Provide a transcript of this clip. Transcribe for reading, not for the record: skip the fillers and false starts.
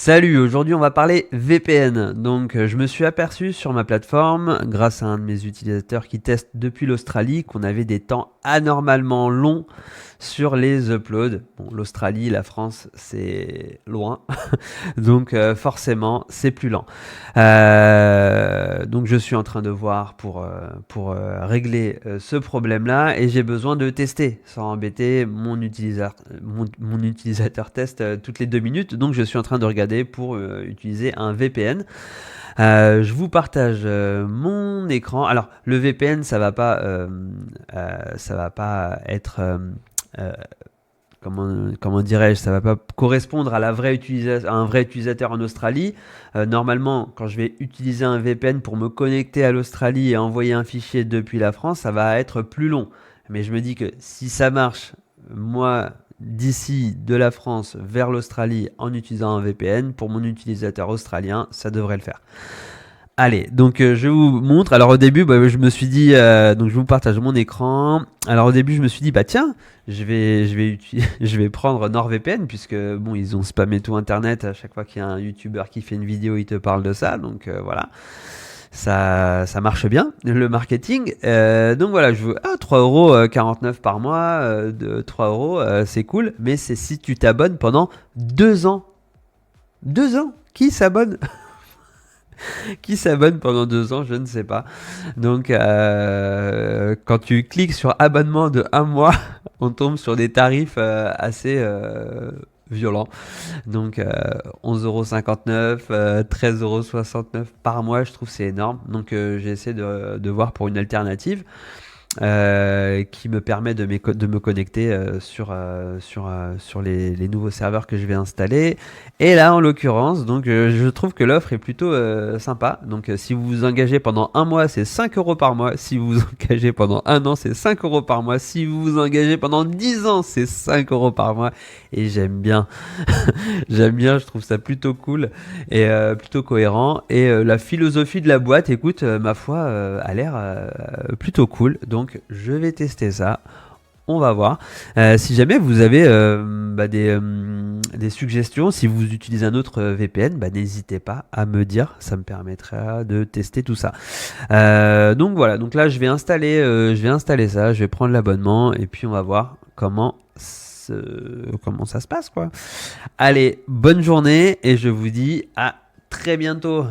Salut, aujourd'hui on va parler VPN. Donc je me suis aperçu sur ma plateforme, grâce à un de mes utilisateurs qui teste depuis l'Australie, qu'on avait des temps anormalement longs sur les uploads. Bon, l'Australie, la France, c'est loin, donc forcément c'est plus lent. Donc je suis en train de voir pour régler ce problème-là et j'ai besoin de tester sans embêter mon utilisateur test toutes les 2 minutes. Donc je suis en train de regarder pour utiliser un VPN. Je vous partage mon écran. Alors le VPN, ça va pas être euh, comment dirais-je, ça va pas correspondre à à un vrai utilisateur en Australie. Normalement, quand je vais utiliser un VPN pour me connecter à l'Australie et envoyer un fichier depuis la France, ça va être plus long. Mais je me dis que si ça marche, moi, d'ici de la France vers l'Australie en utilisant un VPN, pour mon utilisateur australien, ça devrait le faire. Allez, donc je vous montre. Alors au début, je me suis dit, donc je vous partage mon écran. Alors au début, je me suis dit, bah tiens, je vais prendre NordVPN puisque bon, ils ont spammé tout Internet. À chaque fois qu'il y a un YouTuber qui fait une vidéo, il te parle de ça. Donc voilà, ça marche bien le marketing. Donc voilà, je veux 3,49 € par mois, de 3 euros, c'est cool. Mais c'est si tu t'abonnes pendant 2 ans. 2 ans. Qui s'abonne Qui s'abonne pendant 2 ans, je ne sais pas. Donc, quand tu cliques sur abonnement de 1 mois, on tombe sur des tarifs assez violents. Donc, 11,59 €, 13,69 € par mois, je trouve que c'est énorme. Donc, j'ai essayé de voir pour une alternative qui me permet de me connecter sur les nouveaux serveurs que je vais installer. Et là, en l'occurrence, donc je trouve que l'offre est plutôt sympa. Donc, si vous vous engagez pendant 1 mois, c'est 5 € par mois. Si vous vous engagez pendant 1 an, c'est 5 € par mois. Si vous vous engagez pendant 10 ans, c'est 5 € par mois. Et j'aime bien. J'aime bien, je trouve ça plutôt cool et plutôt cohérent. Et la philosophie de la boîte, écoute, ma foi, a l'air plutôt cool. Donc, je vais tester ça. On va voir. Si jamais vous avez des suggestions, si vous utilisez un autre VPN, n'hésitez pas à me dire. Ça me permettra de tester tout ça. Donc voilà. Donc là, je vais installer ça. Je vais prendre l'abonnement et puis on va voir comment ça se passe, quoi. Allez, bonne journée et je vous dis à très bientôt.